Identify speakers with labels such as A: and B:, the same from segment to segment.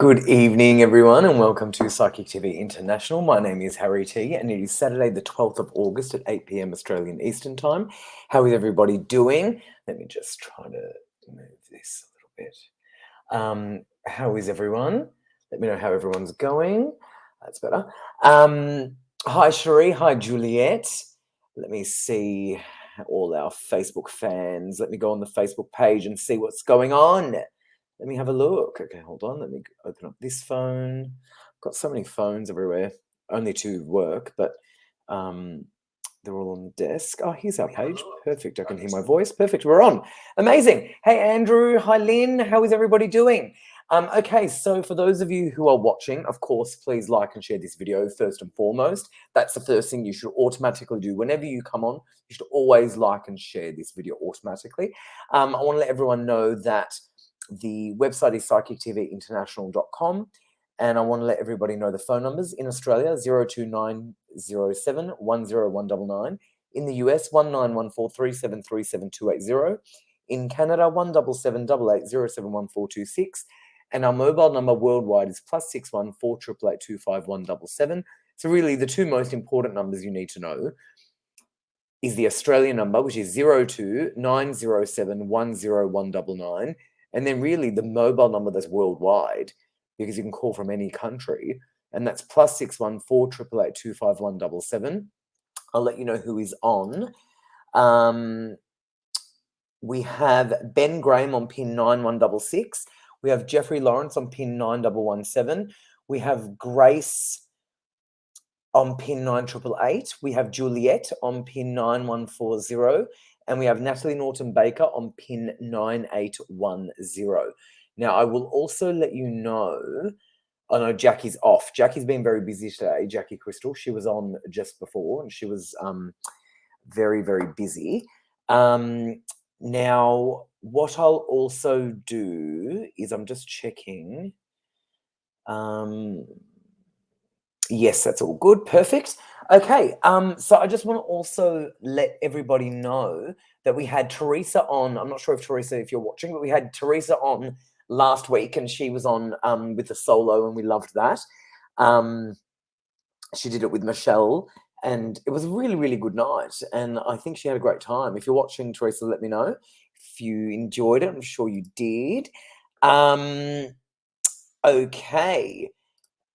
A: Good evening, everyone, and welcome to Psychic TV International. My name is Harry T, and it is Saturday, the 12th of August at 8 p.m. Australian Eastern Time. How is everybody doing? Let me just try to move this a little bit. How is everyone? Let me know how everyone's going. That's better. Hi, Cherie. Hi, Juliet. Let me see all our Facebook fans. Let me go on the Facebook page and see what's going on. Let me have a look. Okay, hold on. Let me open up this phone. I've got so many phones everywhere. Only two work, but they're all on the desk. Oh, here's our page. Perfect. I can hear my voice. Perfect. We're on. Amazing. Hey, Andrew. Hi, Lynn. How is everybody doing? Okay, so for those of you who are watching, of course, please like and share this video first and foremost. That's the first thing you should automatically do. Whenever you come on, you should always like and share this video automatically. I want to let everyone know that the website is psychictvinternational.com, and I want to let everybody know the phone numbers in Australia: 02907 10199, in the US 191437378280, in Canada 17788071426, and our mobile number worldwide is +61 488825177. So really, the two most important numbers you need to know is the Australian number, which is 02907 10199. And then really the mobile number that's worldwide, because you can call from any country, and that's +61 488825177. I'll let you know who is on. We have Ben Graham on pin 9166. We have Jeffrey Lawrence on pin 9117. We have Grace on pin 9888. We have Juliet on pin 9140. And we have Natalie Norton Baker on pin 9810. Now, I will also let you know, I know Jackie's off. Jackie's been very busy today, Jackie Crystal. She was on just before, and she was very, very busy. Now, what I'll also do is I'm just checking. Yes, that's all good. Perfect. Okay. So I just want to also let everybody know that we had Teresa on. I'm not sure if Teresa, if you're watching, but we had Teresa on last week, and she was on with the solo, and we loved that. She did it with Michelle, and it was a really, really good night. And I think she had a great time. If you're watching, Teresa, let me know if you enjoyed it. I'm sure you did. Okay.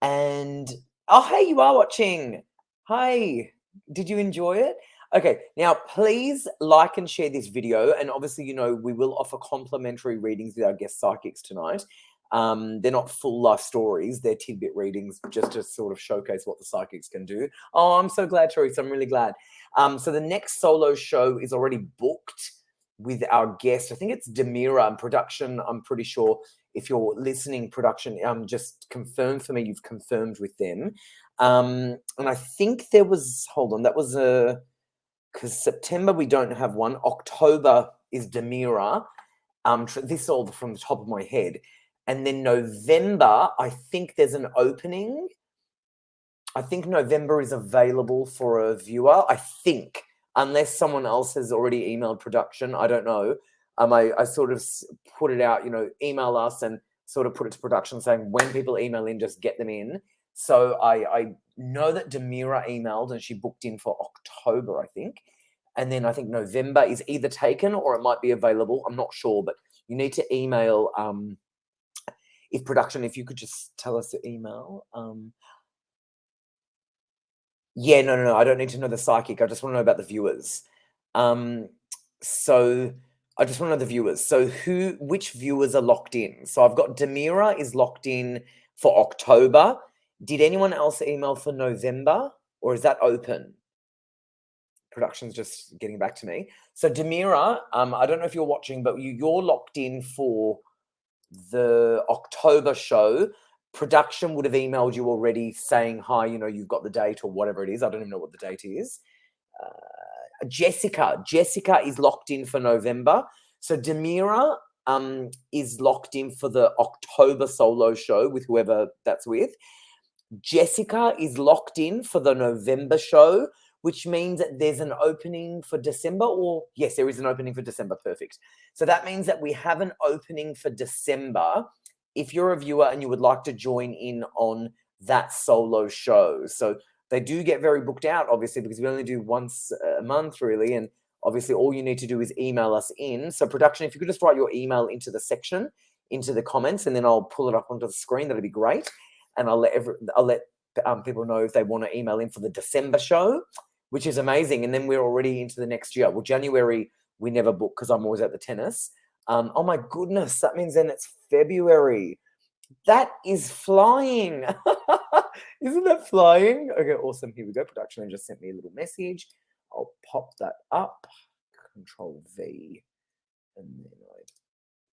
A: And oh, hey, you are watching. Hi, did you enjoy it? Okay, now please like and share this video. And obviously, you know, we will offer complimentary readings with our guest psychics tonight. They're not full life stories, they're tidbit readings just to sort of showcase what the psychics can do. Oh, I'm so glad, Teresa. I'm really glad. So the next solo show is already booked with our guest. I think it's Demira and production. I'm pretty sure if you're listening, production, just confirm for me you've confirmed with them. And I think there was, hold on, that was because September we don't have one. October is Demira. This is all from the top of my head. And then November, I think there's an opening. I think November is available for a viewer. I think, unless someone else has already emailed production, I don't know. I sort of put it out, you know, email us and sort of put it to production saying when people email in, just get them in. So I know that Demira emailed and she booked in for October, I think. And then I think November is either taken or it might be available. I'm not sure, but you need to email if production, if you could just tell us the email. Yeah, no, I don't need to know the psychic. I just want to know about the viewers. So I just want to know the viewers. So which viewers are locked in? So I've got Demira is locked in for October. Did anyone else email for November, or is that open? Production's just getting back to me. So Demira, I don't know if you're watching, but you're locked in for the October show. Production would have emailed you already saying, hi, you know, you've got the date or whatever it is. I don't even know what the date is. Jessica is locked in for November. So Demira is locked in for the October solo show with whoever that's with. Jessica is locked in for the November show, which means that there's an opening for December, or yes, there is an opening for December. Perfect. So that means that we have an opening for December if you're a viewer and you would like to join in on that solo show. So they do get very booked out, obviously, because we only do once a month, really. And obviously, all you need to do is email us in. So production, if you could just write your email into the section, into the comments, and then I'll pull it up onto the screen. That'd be great. And I'll let people know if they want to email in for the December show, which is amazing. And then we're already into the next year. Well, January, we never book because I'm always at the tennis. Oh my goodness, that means then it's February. That is flying. Isn't that flying? Okay, awesome. Here we go. Production just sent me a little message. I'll pop that up. Control V. And then I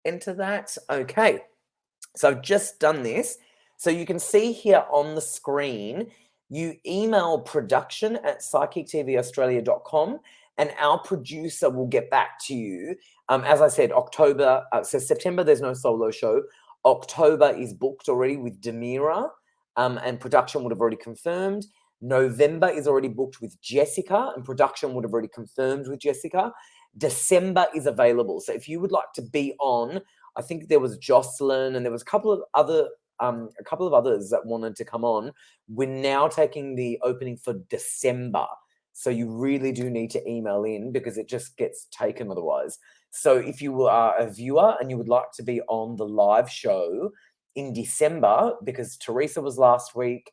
A: enter that. Okay. So I've just done this. So you can see here on the screen, you email production@psychictvaustralia.com and our producer will get back to you. As I said, October, so September, there's no solo show. October is booked already with Demira, and production would have already confirmed. November is already booked with Jessica, and production would have already confirmed with Jessica. December is available. So if you would like to be on, I think there was Jocelyn and there was a couple of others that wanted to come on. We're now taking the opening for December. So you really do need to email in because it just gets taken otherwise. So if you are a viewer and you would like to be on the live show in December, because Teresa was last week,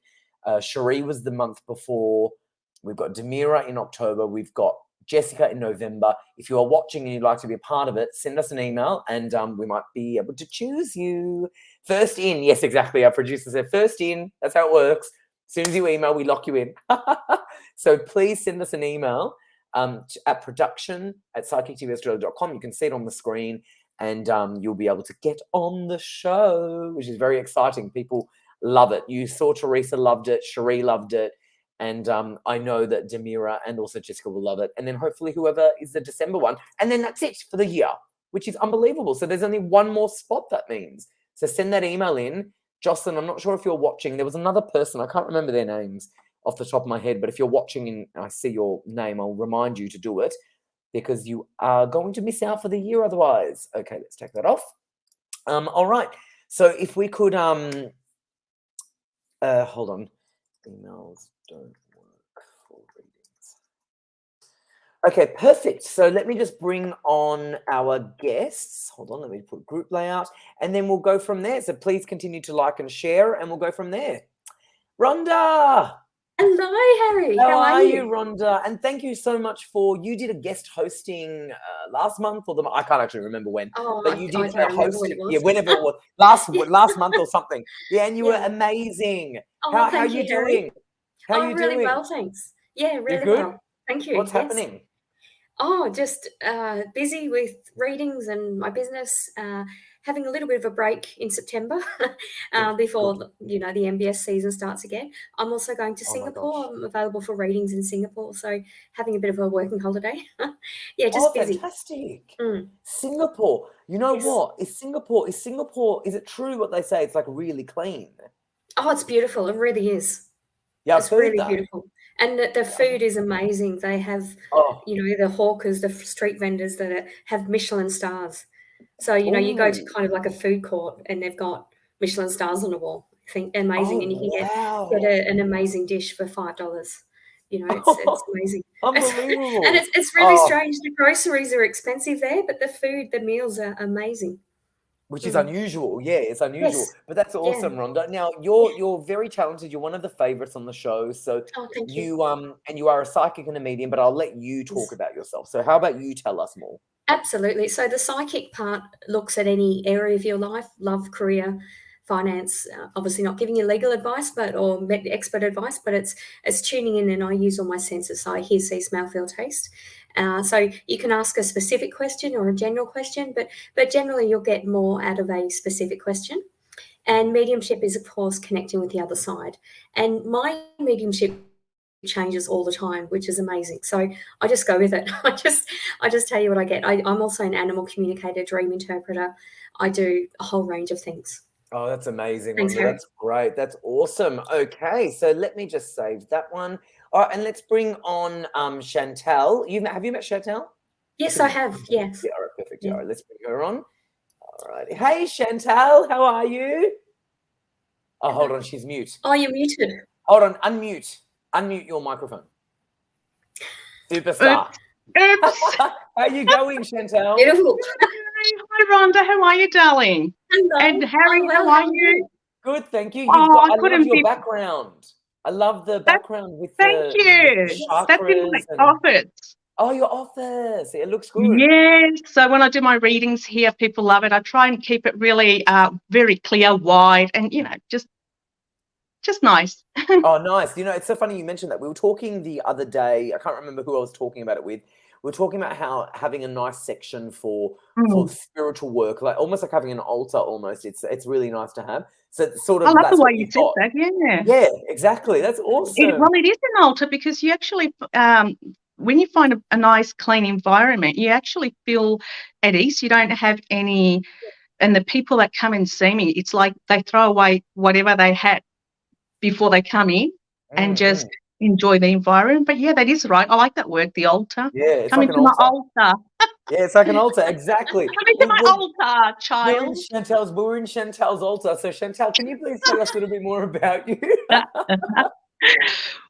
A: Cherie was the month before, we've got Demira in October, we've got Jessica in November. If you are watching and you'd like to be a part of it, send us an email and we might be able to choose you. First in. Yes, exactly. Our producer said first in. That's how it works. As soon as you email, we lock you in. So please send us an email at production@psychictvaustralia.com. You can see it on the screen and you'll be able to get on the show, which is very exciting. People love it. You saw Teresa loved it. Cherie loved it. And I know that Demira and also Jessica will love it. And then hopefully whoever is the December one. And then that's it for the year, which is unbelievable. So there's only one more spot, that means. So send that email in. Jocelyn, I'm not sure if you're watching. There was another person. I can't remember their names off the top of my head. But if you're watching and I see your name, I'll remind you to do it because you are going to miss out for the year otherwise. Okay, let's take that off. All right. So if we could, hold on. Emails don't work for readings. Okay, perfect. So let me just bring on our guests. Hold on, let me put group layout and then we'll go from there. So please continue to like and share and we'll go from there. Rhonda!
B: Hello, Harry.
A: How are you, Rhonda? And thank you so much you did a guest hosting last month or I can't actually remember when.
B: Oh,
A: but you did
B: I
A: a host.
B: when it was.
A: Yeah, whenever it was. Last month or something. Yeah, and you were amazing.
B: Oh,
A: how are you doing? How are you
B: really
A: doing?
B: well, thanks. Yeah, really
A: good?
B: well. Thank you.
A: What's happening?
B: Oh, just busy with readings and my business. Having a little bit of a break in September before the MBS season starts again. I'm also going to Singapore. I'm available for readings in Singapore, so having a bit of a working holiday. Yeah, just busy.
A: Fantastic. Singapore. You know what? Is it true what they say? It's like really clean.
B: Oh, it's beautiful. It really is.
A: Yeah,
B: it's really beautiful. And the food is amazing. They have, the hawkers, the street vendors that have Michelin stars. So, you go to kind of like a food court and they've got Michelin stars on the wall. I think amazing. And you can get an amazing dish for $5. It's amazing.
A: Unbelievable.
B: And it's really strange. The groceries are expensive there, but the meals are amazing.
A: Which is unusual. Yeah, it's unusual.
B: Yes.
A: But that's awesome, Rhonda. Now, you're very talented. You're one of the favorites on the show. So
B: thank you.
A: And you are a psychic and a medium, but I'll let you talk about yourself. So how about you tell us more?
B: Absolutely. So the psychic part looks at any area of your life, love, career, finance, obviously not giving you legal advice or expert advice, but it's tuning in, and I use all my senses. So I hear, see, smell, feel, taste. So you can ask a specific question or a general question, but generally you'll get more out of a specific question. And mediumship is, of course, connecting with the other side. And my mediumship changes all the time, which is amazing. So I just go with it. I just tell you what I get. I'm also an animal communicator, dream interpreter. I do a whole range of things.
A: Oh, that's amazing.
B: Thanks,
A: Rhonda. That's great. That's awesome. Okay, so let me just save that one. All right, and let's bring on Chantel. Have you met Chantel?
B: Yes, I have. Yes.
A: Yeah, all right, perfect. Yeah. All right, let's bring her on. right. Hey, Chantal, how are you? Oh, hold on, she's mute.
B: Oh, you're muted.
A: Hold on, unmute. Unmute your microphone. Superstar.
C: Oops.
A: How are you going, Chantal?
B: Beautiful.
C: Hi, Rhonda. How are you, darling?
B: Hello.
C: And Harry,
B: I'm well.
C: how are you?
A: Good, thank you.
C: Oh, I
A: I love
C: couldn't
A: your
C: be.
A: background. I love the
C: That,
A: background with
C: thank
A: the
C: you. That's in
A: chakras
C: my
A: and
C: office.
A: your office. It looks good.
C: Yes. So when I do my readings here, people love it. I try and keep it really very clear, wide, and just nice.
A: Oh, nice. It's so funny you mentioned that. We were talking the other day. I can't remember who I was talking about it with. We were talking about how having a nice section for
C: Mm.
A: spiritual work, like almost like having an altar. Almost, it's really nice to have. So it's sort
C: I
A: of
C: love the
A: that's
C: way
A: what
C: you
A: you've
C: said
A: got.
C: that. Yeah.
A: Yeah, exactly. That's awesome.
C: It is an altar because you actually, when you find a nice, clean environment, you actually feel at ease. You don't have any. And the people that come and see me, it's like they throw away whatever they had before they come in and just enjoy the environment. But yeah, that is right. I like that word, the altar.
A: Yeah, it's
C: Come
A: like an
C: into my
A: altar.
C: altar.
A: Yeah, it's like an altar. Exactly.
C: Come into my altar, child.
A: We're in Chantal's altar. So Chantal, can you please tell us a little bit more about you?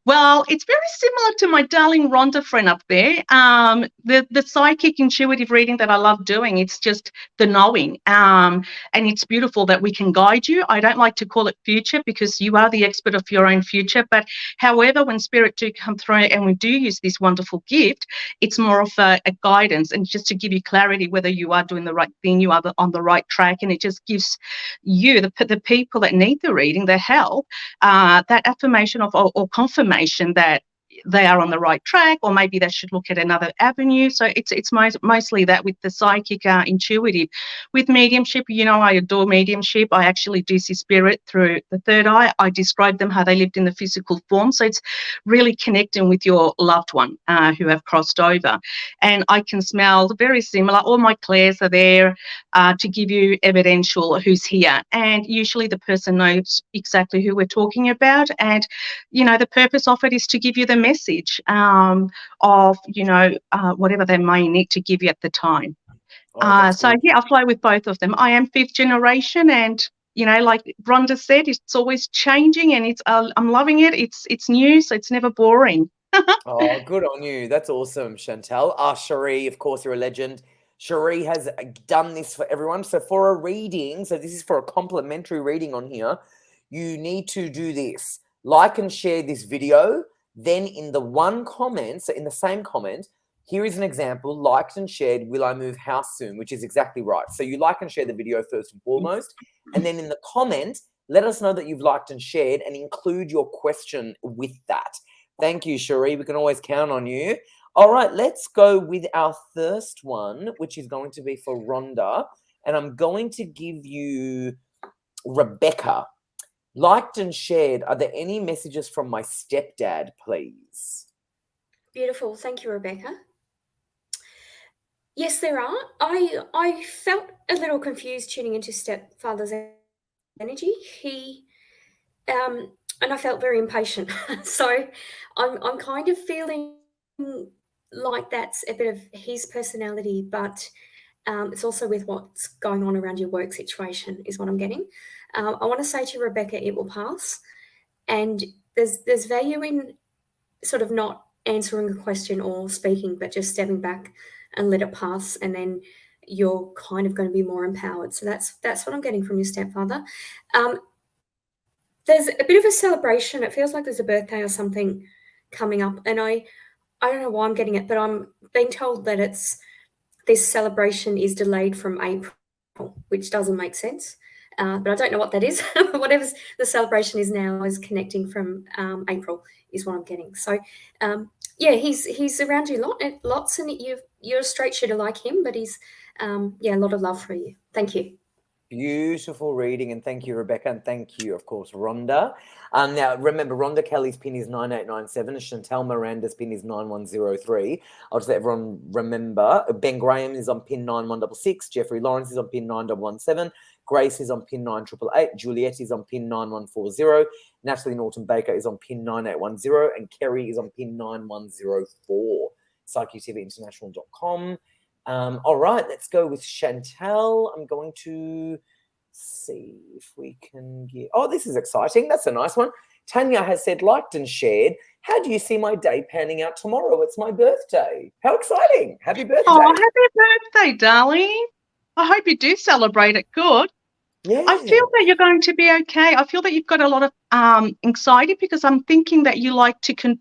C: Well, it's very similar to my darling Rhonda friend up there. The psychic intuitive reading that I love doing, it's just the knowing. And it's beautiful that we can guide you. I don't like to call it future because you are the expert of your own future. But however, when spirit do come through and we do use this wonderful gift, it's more of a guidance and just to give you clarity whether you are doing the right thing, you are on the right track. And it just gives you, the people that need the reading, the help, that affirmation of or confirmation that they are on the right track, or maybe they should look at another avenue. So it's mostly that with the psychic intuitive. With mediumship, I adore mediumship. I actually do see spirit through the third eye. I describe them how they lived in the physical form. So it's really connecting with your loved one who have crossed over. And I can smell very similar. All my clairs are there to give you evidential who's here. And usually the person knows exactly who we're talking about. And, the purpose of it is to give you the message of, whatever they may need to give you at the time. So, yeah, I flow with both of them. I am fifth generation and, like Rhonda said, it's always changing and I'm loving it. It's new, so it's never boring.
A: Oh, good on you. That's awesome, Chantal. Cherie, of course, you're a legend. Cherie has done this for everyone. So for a reading, so this is for a complimentary reading on here, you need to do this. Like and share this video. Then in the one comment, so in the same comment, here is an example, liked and shared, will I move house soon, which is exactly right. So you like and share the video first and foremost. And then in the comment, let us know that you've liked and shared and include your question with that. Thank you, Cherie. We can always count on you. All right, let's go with our first one, which is going to be for Rhonda. And I'm going to give you Rebecca. Liked and shared. Are there any messages from my stepdad, please?
B: Beautiful. Thank you, Rebecca. Yes, there are. I felt a little confused tuning into stepfather's energy. And I felt very impatient. So I'm kind of feeling like that's a bit of his personality, but it's also with what's going on around your work situation is what I'm getting. I want to say to Rebecca, it will pass. And there's value in sort of not answering a question or speaking, but just stepping back and let it pass. And then you're kind of going to be more empowered. So that's what I'm getting from your stepfather. There's a bit of a celebration. It feels like there's a birthday or something coming up. And I don't know why I'm getting it, but I'm being told that this celebration is delayed from April, which doesn't make sense. But I don't know what that is. Whatever the celebration is now is connecting from April is what I'm getting. So, yeah, he's around you lots, and you're a straight shooter like him, but he's a lot of love for you. Thank you.
A: Beautiful reading, and thank you, Rebecca, and thank you, of course, Rhonda. Now, remember, Rhonda Kelly's pin is 9897, and Chantal Miranda's pin is 9103. I'll just let everyone remember. Ben Graham is on pin 9166, Jeffrey Lawrence is on pin 9117, Grace is on pin 9888, Juliet is on pin 9140, Natalie Norton Baker is on pin 9810, and Kerry is on pin 9104. PsychicTVinternational.com. All right, let's go with Chantel. I'm going to see if we can get... Oh, this is exciting. That's a nice one. Tanya has said, liked and shared. How do you see my day panning out tomorrow? It's my birthday. How exciting. Happy birthday.
C: Oh, happy birthday, darling. I hope you do celebrate it good.
A: Yeah.
C: I feel that you're going to be okay. I feel that you've got a lot of anxiety because I'm thinking that you like to,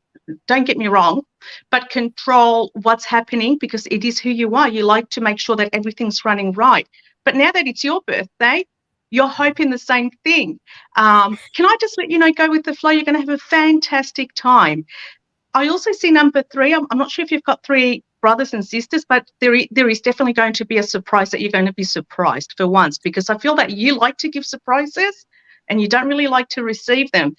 C: don't get me wrong, but control what's happening because it is who you are. You like to make sure that everything's running right. But now that it's your birthday, you're hoping the same thing. Can I just let you know, go with the flow. You're going to have a fantastic time. I also see number 3. I'm not sure if you've got 3 brothers and sisters, but there is definitely going to be a surprise that you're going to be surprised for once, because I feel that you like to give surprises and you don't really like to receive them.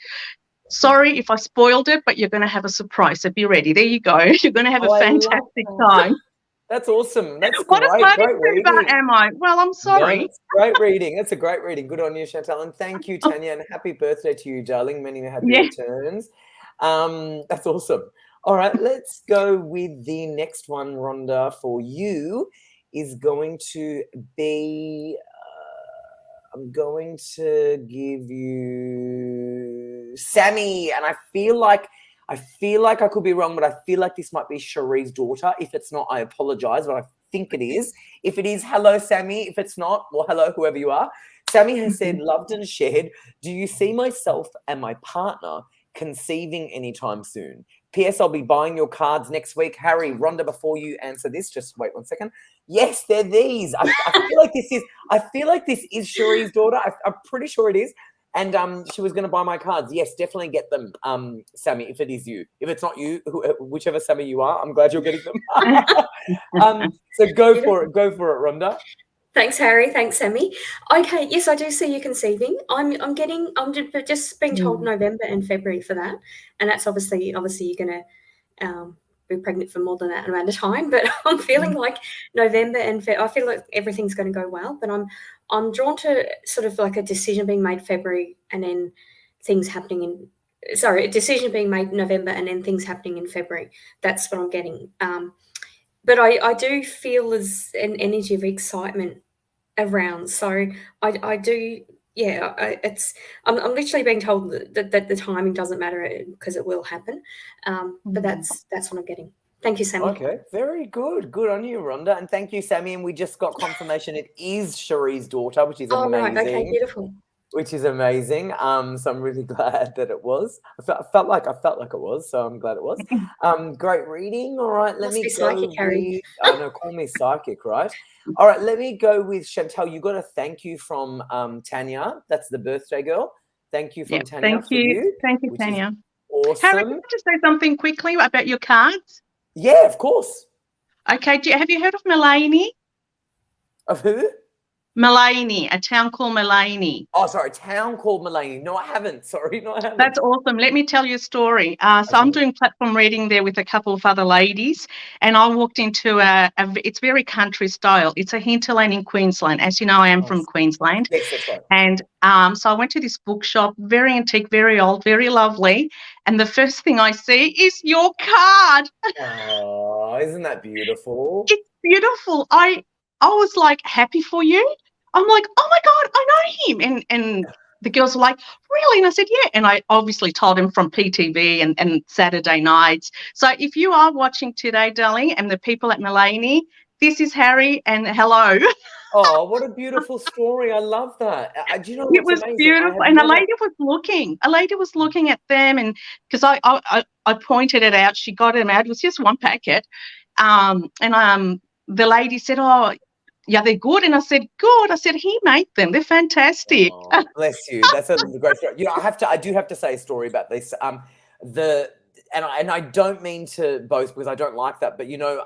C: Sorry if I spoiled it, but you're going to have a surprise. So be ready. There you go. You're going to have a fantastic time.
A: That's awesome. That's
C: what
A: great.
C: a
A: Great reading.
C: Am I? Well, I'm sorry.
A: No, that's great reading. That's a great reading. Good on you, Chantal. And thank you, Tanya. And happy birthday to you, darling. Many happy returns. That's awesome. All right, let's go with the next one, Rhonda, for you. Is going to be, I'm going to give you Sammy. And I feel like I could be wrong, but I feel like this might be Cherie's daughter. If it's not, I apologize, but I think it is. If it is, hello, Sammy. If it's not, well, hello, whoever you are. Sammy has said, loved and shared. Do you see myself and my partner conceiving anytime soon? P.S. I'll be buying your cards next week. Harry, Rhonda, before you answer this, just wait one second. Yes, they're these. I feel like this is Cherie's daughter. I'm pretty sure it is. And she was going to buy my cards. Yes, definitely get them, Sammy, if it is you. If it's not you, whichever Sammy you are, I'm glad you're getting them. So go for it. Go for it, Rhonda.
B: Thanks, Harry. Thanks, Sammy. Okay, yes, I do see you conceiving. I'm just being told November and February for that, and that's obviously you're going to be pregnant for more than that amount of time. But I'm feeling like November and I feel like everything's going to go well. But I'm drawn to sort of like a decision being made February and then things happening a decision being made November and then things happening in February. That's what I'm getting. But I do feel there's an energy of excitement around. So I do, yeah, I'm literally being told that the timing doesn't matter because it will happen. But that's what I'm getting. Thank you, Sammy.
A: Okay, very good. Good on you, Rhonda. And thank you, Sammy. And we just got confirmation it is Cherie's daughter, which is amazing.
B: Right. Okay, beautiful.
A: Which is amazing. So I'm really glad that it was. I felt like it was, so I'm glad it was. Great reading. All right, let me go
B: psychic, Harry.
A: Oh no, call me psychic, right? All right, let me go with Chantel. You got a thank you from Tanya. That's the birthday girl. Thank you from Tanya.
C: Thank you. Thank you, Tanya.
A: Awesome.
C: Harry, can I just say something quickly about your cards?
A: Yeah, of course.
C: Okay, have you heard of Mullaney?
A: Of who?
C: Mullaney, a town called Mullaney.
A: Oh, sorry, a town called Mullaney. No, I haven't. Sorry, no, I haven't.
C: That's awesome. Let me tell you a story. I'm doing platform reading there with a couple of other ladies, and I walked into it's very country style. It's a hinterland in Queensland. As you know, I am from Queensland.
A: Yes, that's right.
C: And so I went to this bookshop, very antique, very old, very lovely. And the first thing I see is your card.
A: Oh, isn't that beautiful?
C: It's beautiful. I was like happy for you. I'm like, oh my God, I know him. And the girls were like, really? And I said, yeah. And I obviously told him from PTV and Saturday nights. So if you are watching today, darling, and the people at Mullaney, this is Harry and hello.
A: Oh, what a beautiful story. I love that. Do you know
C: it was
A: amazing?
C: Beautiful. And a lady was looking at them, and because I pointed it out, she got them out. It was just one packet. The lady said, oh, yeah, they're good. And I said, good. I said, he made them. They're fantastic.
A: Oh, bless you. That's a great story. You know, I do have to say a story about this. And I don't mean to boast because I don't like that, but you know,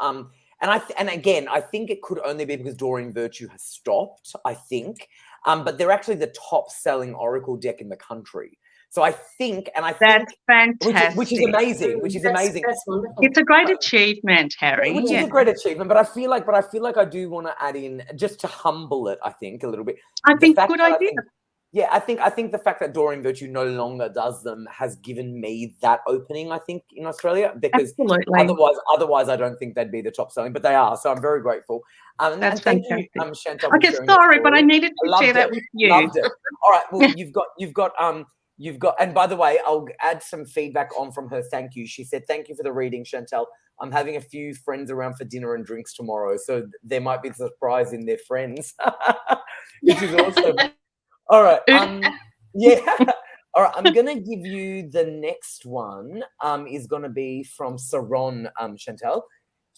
A: and again, I think it could only be because Doreen Virtue has stopped, I think. But they're actually the top selling Oracle deck in the country. So I think,
C: that's fantastic.
A: Which is amazing.
B: That's wonderful.
C: It's a great achievement, Harry.
A: Which is a great achievement. But I feel like I do want to add in, just to humble it, I think, a little bit.
C: I think good idea.
A: Yeah, I think the fact that Doreen Virtue no longer does them has given me that opening, I think, in Australia, because
C: Absolutely.
A: otherwise I don't think they'd be the top selling, but they are. So I'm very grateful.
C: That's
A: And thank you,
C: fantastic.
A: Chantal, for
C: Okay,
A: sharing your
C: sorry, but I
A: story.
C: needed
A: I
C: to share
A: loved
C: that
A: it.
C: with you.
A: Loved it. All right. Well, you've got, and by the way, I'll add some feedback on from her. Thank you. She said, thank you for the reading, Chantal. I'm having a few friends around for dinner and drinks tomorrow, so there might be a surprise in their friends, which is awesome. All right. Yeah. All right. I'm gonna give you the next one. Is gonna be from Saron, Chantal.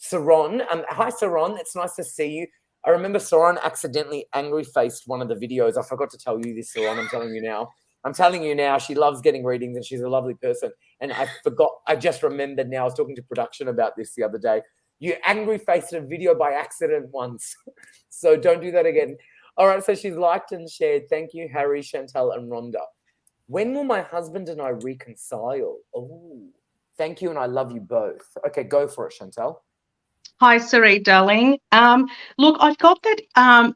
A: Saron. Hi Saron. It's nice to see you. I remember Saron accidentally angry faced one of the videos. I forgot to tell you this, Saron. I'm telling you now. I'm telling you now. She loves getting readings and she's a lovely person. And I forgot. I just remembered now. I was talking to production about this the other day. You angry faced a video by accident once, so don't do that again. All right, so she's liked and shared. Thank you, Harry, Chantal, and Rhonda. When will my husband and I reconcile? Oh, thank you, and I love you both. Okay, go for it, Chantal.
C: Hi, Saray, darling. Look, I've got that.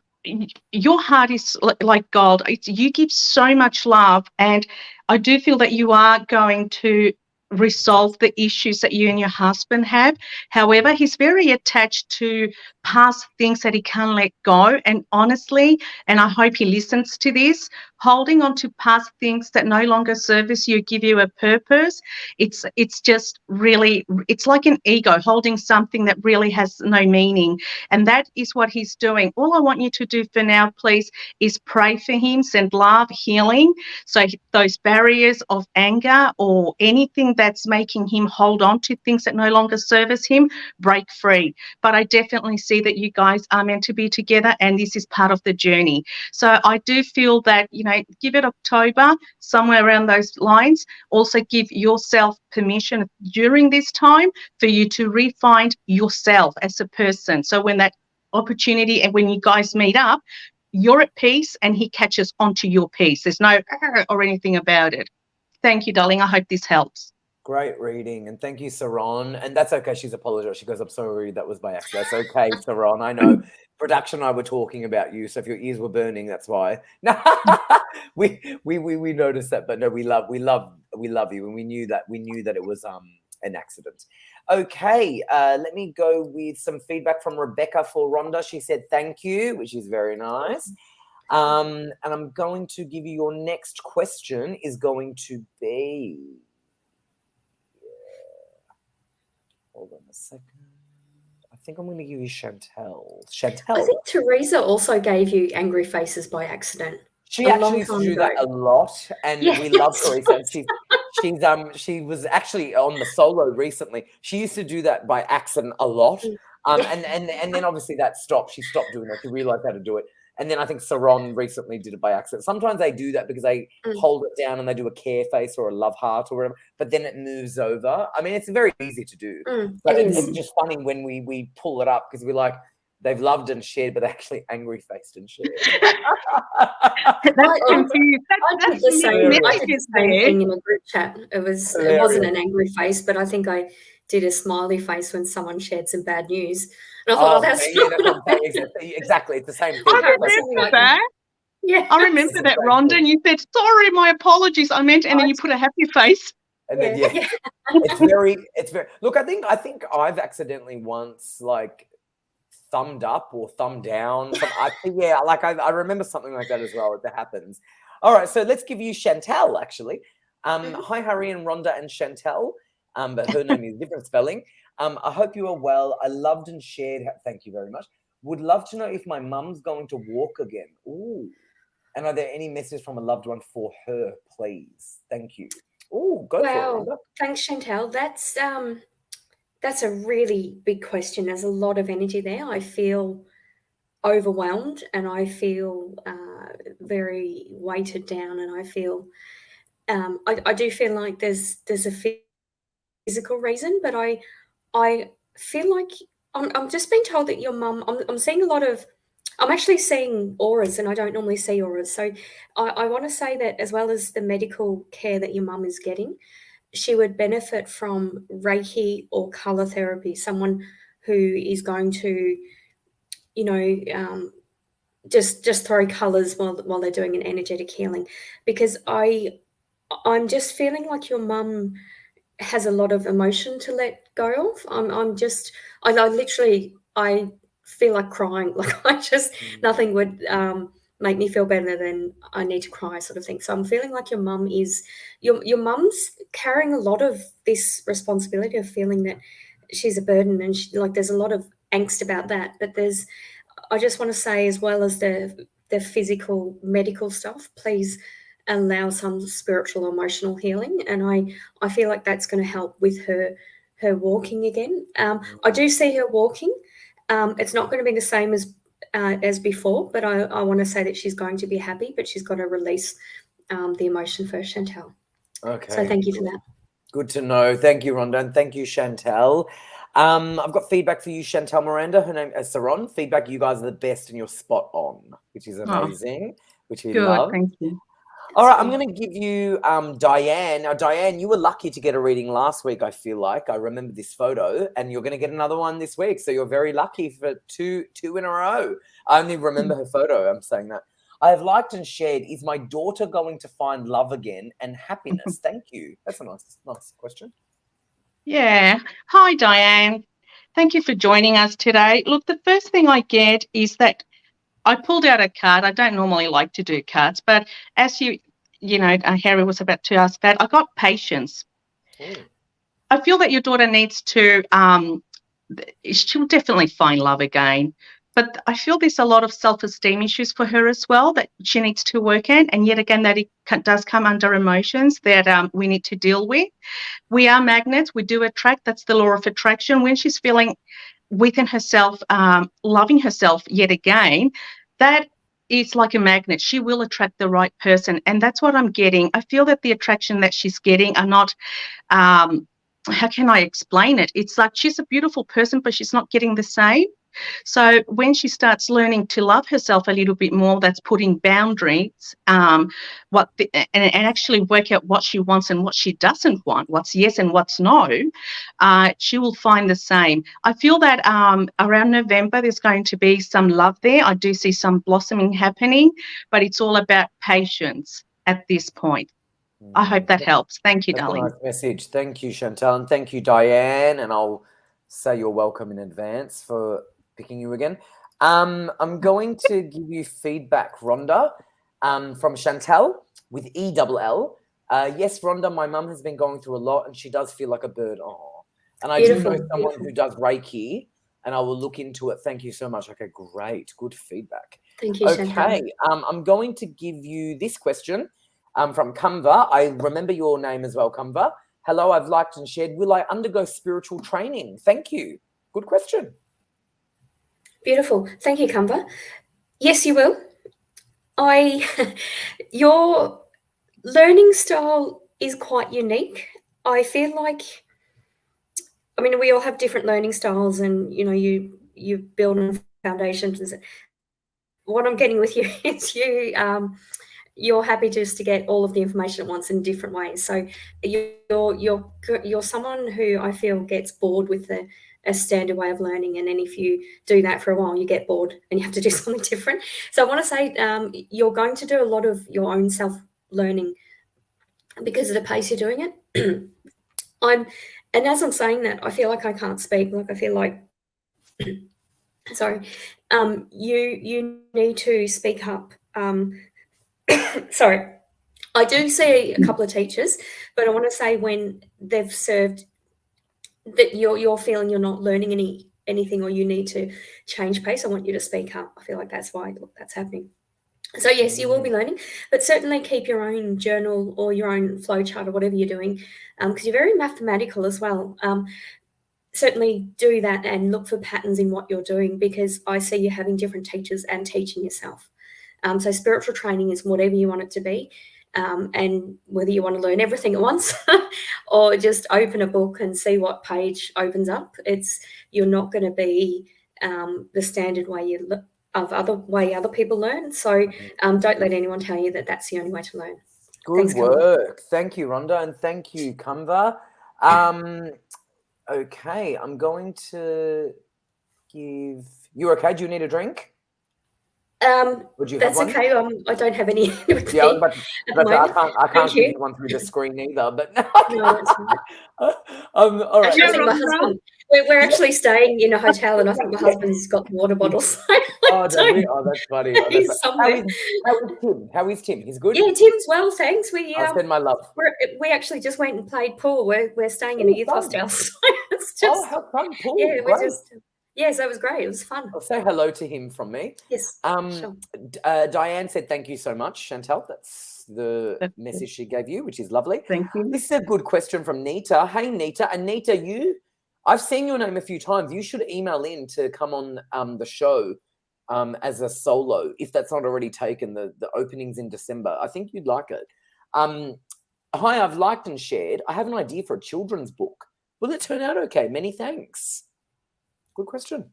C: Your heart is like gold. You give so much love, and I do feel that you are going to resolve the issues that you and your husband have. However, he's very attached to past things that he can't let go. And honestly, and I hope he listens to this, holding on to past things that no longer service you, give you a purpose. It's just really, it's like an ego holding something that really has no meaning, and that is what he's doing. All I want you to do for now, please, is pray for him, send love, healing, so those barriers of anger or anything that's making him hold on to things that no longer service him, break free. But I definitely see that you guys are meant to be together, and this is part of the journey. So I do feel that, give it October, somewhere around those lines. Also give yourself permission during this time for you to refine yourself as a person. So when that opportunity and when you guys meet up, you're at peace and he catches onto your peace. There's no or anything about it. Thank you, darling. I hope this helps.
A: Great reading, and thank you, Saron. And that's okay. She's apologized. She goes, "I'm sorry, that was by accident." That's okay, Saron. I know. Production and I were talking about you, so if your ears were burning, that's why. No, we noticed that, but no, we love you, and we knew that it was an accident. Okay, let me go with some feedback from Rebecca for Rhonda. She said thank you, which is very nice. And I'm going to give you your next question is going to be. Hold on a second. I think I'm going to give you Chantal. Chantal.
B: I think Teresa also gave you angry faces by accident.
A: She actually used to do that a lot, and we love Teresa. And she was actually on the solo recently. She used to do that by accident a lot, and then obviously that stopped. She stopped doing that. She realized how to do it. And then I think Saron recently did it by accident. Sometimes they do that because they hold it down and they do a care face or a love heart or whatever, but then it moves over. I mean, it's very easy to do. But it's just funny when we pull it up because we're like, they've loved and shared, but actually angry-faced and shared.
B: I did the same thing in a group chat. It wasn't an angry face, but I think I did a smiley face when someone shared some bad news. And I thought, that's
A: exactly. It's the same thing.
C: I remember that. Yeah, I remember that, Rhonda, and you said, "Sorry, my apologies. I meant," and then you put a happy face.
A: And then it's very. Look, I think I've accidentally once thumbed up or thumb down. I remember something like that as well. That happens. All right, so let's give you Chantal actually. Hi, Harry and Rhonda and Chantal. But her name is different spelling. I hope you are well. I loved and shared. Thank you very much. Would love to know if my mum's going to walk again. Ooh. And are there any messages from a loved one for her, please? Thank you. Ooh, go for it, Rhonda.
B: Thanks, Chantal. That's a really big question. There's a lot of energy there. I feel overwhelmed and I feel very weighted down, and I feel I do feel like there's a physical reason, but I feel like I'm just being told that your mum. I'm seeing a lot of. I'm actually seeing auras, and I don't normally see auras. So I want to say that as well as the medical care that your mum is getting, she would benefit from Reiki or color therapy. Someone who is going to, just throw colors while they're doing an energetic healing, because I'm just feeling like your mum has a lot of emotion to let go of. I literally, I feel like crying. Like I just, nothing would make me feel better than I need to cry, sort of thing. So I'm feeling like your mum is, your mum's carrying a lot of this responsibility of feeling that she's a burden, and like there's a lot of angst about that. But I just want to say, as well as the physical medical stuff, please allow some spiritual emotional healing, and I feel like that's going to help with her walking again. I do see her walking. It's not going to be the same as before, but I want to say that she's going to be happy, but she's got to release the emotion first, Chantal.
A: Okay.
B: So thank you for that.
A: Good to know. Thank you, Rhonda, and thank you, Chantal. I've got feedback for you, Chantal Miranda. Her name is Saron. Feedback: you guys are the best and you're spot on, which is amazing, which we
C: Good,
A: love.
C: thank you.
A: All right, I'm going to give you Diane. Now, Diane, you were lucky to get a reading last week, I feel like. I remember this photo, and you're going to get another one this week. So you're very lucky for two in a row. I only remember her photo. I'm saying that. I have liked and shared, is my daughter going to find love again and happiness? Thank you. That's a nice question.
C: Yeah. Hi, Diane. Thank you for joining us today. Look, the first thing I get is that I pulled out a card. I don't normally like to do cards, but as Harry was about to ask that, I got patience.
A: Ooh.
C: I feel that your daughter needs to, she'll definitely find love again, but I feel there's a lot of self-esteem issues for her as well that she needs to work in. And yet again, that it does come under emotions that we need to deal with. We are magnets. We do attract. That's the law of attraction. When she's feeling within herself, loving herself yet again, that is like a magnet. She will attract the right person. And that's what I'm getting. I feel that the attraction that she's getting are not, how can I explain it? It's like she's a beautiful person, but she's not getting the same. So when she starts learning to love herself a little bit more, that's putting boundaries, and actually work out what she wants and what she doesn't want, what's yes and what's no, she will find the same. I feel that around November there's going to be some love there. I do see some blossoming happening, but it's all about patience at this point. I hope that helps. Thank you,
A: That's
C: darling.
A: a nice message. Thank you, Chantal, and thank you, Diane. And I'll say you're welcome in advance for picking you again. I'm going to give you feedback, Rhonda, from Chantal with ELL. Yes, Rhonda, my mum has been going through a lot, and she does feel like a bird. Oh, and I do know someone who does Reiki, and I will look into it. Thank you so much. Okay, great, good feedback.
B: Thank you, Chantal.
A: Okay, I'm going to give you this question. From Kumva. I remember your name as well, Kumva. Hello, I've liked and shared. Will I undergo spiritual training? Thank you. Good question.
B: Beautiful. Thank you, Kumva. Yes, you will. Your learning style is quite unique. I feel like, I mean, we all have different learning styles, and you build on foundations. What I'm getting with you is you're happy just to get all of the information at once in different ways. So you're someone who I feel gets bored with a standard way of learning, and then if you do that for a while, you get bored and you have to do something different. So I want to say you're going to do a lot of your own self-learning because of the pace you're doing it. And as I'm saying that, I feel like I can't speak. Like I feel like, sorry, you need to speak up. Sorry, I do see a couple of teachers, but I want to say when they've served, that you're feeling you're not learning anything, or you need to change pace, I want you to speak up. I feel like that's why that's happening. So yes, you will be learning, but certainly keep your own journal or your own flow chart or whatever you're doing, because you're very mathematical as well. Certainly do that and look for patterns in what you're doing, because I see you having different teachers and teaching yourself. So spiritual training is whatever you want it to be, and whether you want to learn everything at once or just open a book and see what page opens up. You're not going to be the standard way other people learn. So don't let anyone tell you that that's the only way to learn.
A: Good
B: Thanks,
A: work. Thank you, Rhonda, and thank you, Kumva. Okay, I'm going to give you. Okay, do you need a drink? Would you have
B: That's
A: one?
B: okay. I don't have any with
A: Yeah, I was
B: me
A: about to,
B: at the
A: about to say,
B: moment.
A: I can't
B: Thank
A: give you
B: you.
A: one through the screen either, but no.
B: No, that's fine.
A: All right.
B: Actually, I
C: Yeah,
B: think my
C: Rhonda.
B: husband. We're
A: Yeah,
B: actually staying in a hotel, and I think my
A: yeah.
B: husband's got water bottles. So
A: Oh, does he? Oh, that's funny. Oh, that's
B: he's
A: funny.
B: somewhere.
A: How is Tim? How is Tim? He's good?
B: Yeah, Tim's well, thanks.
A: I'll send my love.
B: We actually just went and played pool. We're staying in a
A: Oh,
B: youth
A: fun.
B: hostel, so it's
A: Oh,
B: just
A: how fun.
B: yeah,
A: Pool.
B: we're
A: Great.
B: just so it was great. It was fun.
A: I'll say hello to him from me.
B: Yes,
A: Um,
B: sure.
A: Diane said, thank you so much, Chantal. That's the
C: That's
A: message she gave you, which is lovely.
C: Thank you.
A: This is a good question from Nita. Hey, Nita. And Nita, I've seen your name a few times. You should email in to come on the show as a solo, if that's not already taken. The opening's in December. I think you'd like it. Hi, I've liked and shared. I have an idea for a children's book. Will it turn out okay? Many thanks. Good question.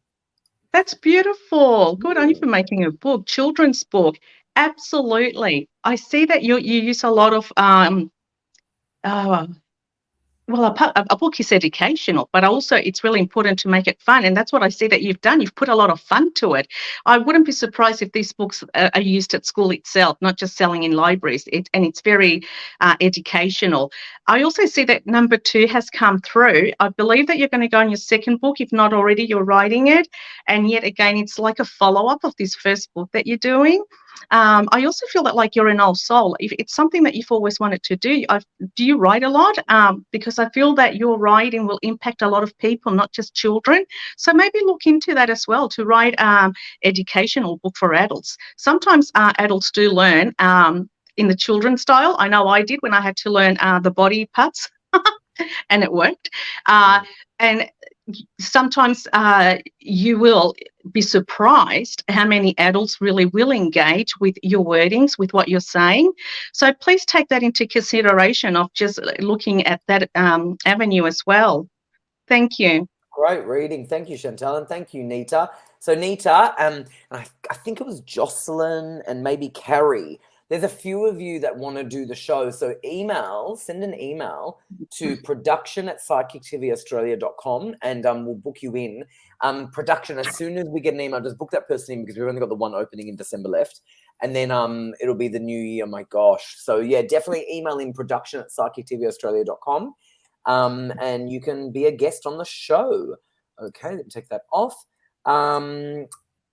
C: That's beautiful. Good on you for making a book, children's book. Absolutely. I see that you use a lot of well, a book is educational, but also it's really important to make it fun. And that's what I see that you've done. You've put a lot of fun to it. I wouldn't be surprised if these books are used at school itself, not just selling in libraries. And it's very educational. I also see that number 2 has come through. I believe that you're going to go on your second book. If not already, you're writing it. And yet again, it's like a follow-up of this first book that you're doing. I also feel that like you're an old soul. If it's something that you've always wanted to do, do you write a lot? Because I feel that your writing will impact a lot of people, not just children. So maybe look into that as well, to write educational book for adults. Sometimes adults do learn in the children's style. I know I did when I had to learn the body parts. And it worked. And sometimes you will be surprised how many adults really will engage with your wordings, with what you're saying. So please take that into consideration of just looking at that avenue as well. Thank you.
A: Great reading. Thank you, Chantal, and thank you, Nita. So Nita, I think it was Jocelyn and maybe Carrie. There's a few of you that want to do the show. So send an email to production@psychictvaustralia.com and we'll book you in. Production, as soon as we get an email, just book that person in because we've only got the one opening in December left. And then it'll be the new year. My gosh. So yeah, definitely email in production@psychictvaustralia.com. And you can be a guest on the show. Okay, let me take that off.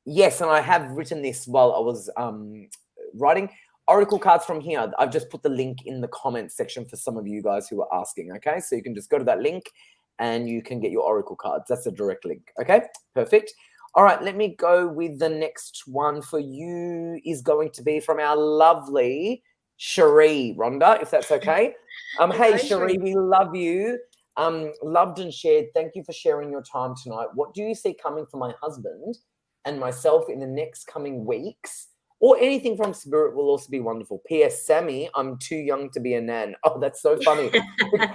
A: Yes, and I have written this while I was writing. Oracle cards from here. I've just put the link in the comments section for some of you guys who are asking. Okay, so you can just go to that link and you can get your Oracle cards. That's a direct link. Okay, perfect. All right, let me go with the next one for you. Is going to be from our lovely Cherie, Rhonda, if that's okay. Hey, Cherie, we love you. Loved and shared. Thank you for sharing your time tonight. What do you see coming for my husband and myself in the next coming weeks? Or anything from Spirit will also be wonderful. P.S. Sammy, I'm too young to be a nan. Oh, that's so funny.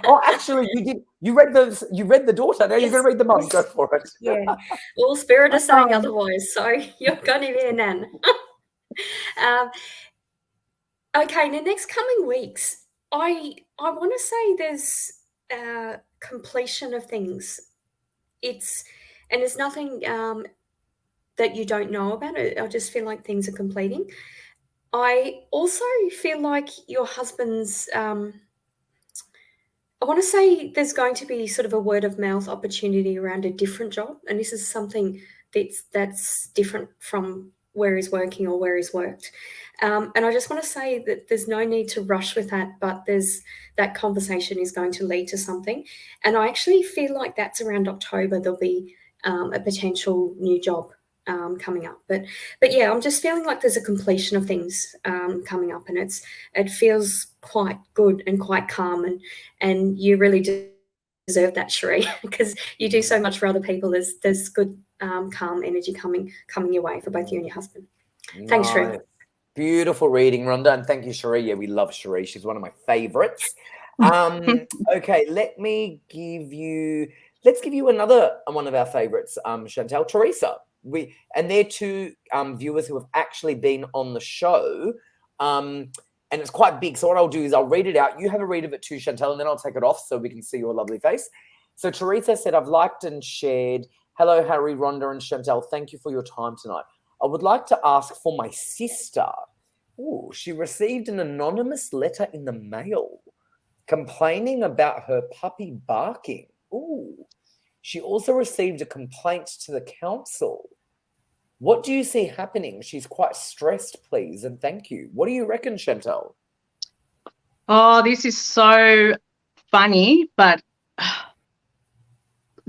A: Oh, actually, you did. You read the daughter. Now you're going to read the mum. Go for it.
B: Yeah. Well, Spirit is saying otherwise, so you're going to be a nan. Okay, in the next coming weeks, I want to say there's completion of things. There's nothing that you don't know about it. I just feel like things are completing. I also feel like your husband's, I want to say there's going to be sort of a word of mouth opportunity around a different job. And this is something that's different from where he's working or where he's worked. And I just want to say that there's no need to rush with that, but that conversation is going to lead to something. And I actually feel like that's around October, there'll be a potential new job coming up. But yeah, I'm just feeling like there's a completion of things coming up, and it feels quite good and quite calm, and you really deserve that, Cherie, because you do so much for other people. There's good calm energy coming your way for both you and your husband. Thanks, Cherie.
A: Beautiful reading, Rhonda, and thank you, Cherie. Yeah, we love Cherie. She's one of my favorites. Okay, let's give you another one of our favorites, Chantal, Teresa. And they're two viewers who have actually been on the show, and it's quite big. So what I'll do is I'll read it out. You have a read of it too, Chantal, and then I'll take it off so we can see your lovely face. So Teresa said, I've liked and shared. Hello, Harry, Rhonda, and Chantal. Thank you for your time tonight. I would like to ask for my sister. Ooh, she received an anonymous letter in the mail complaining about her puppy barking. Ooh. She also received a complaint to the council. What do you see happening? She's quite stressed, please, and thank you. What do you reckon, Chantal?
C: Oh, this is so funny, but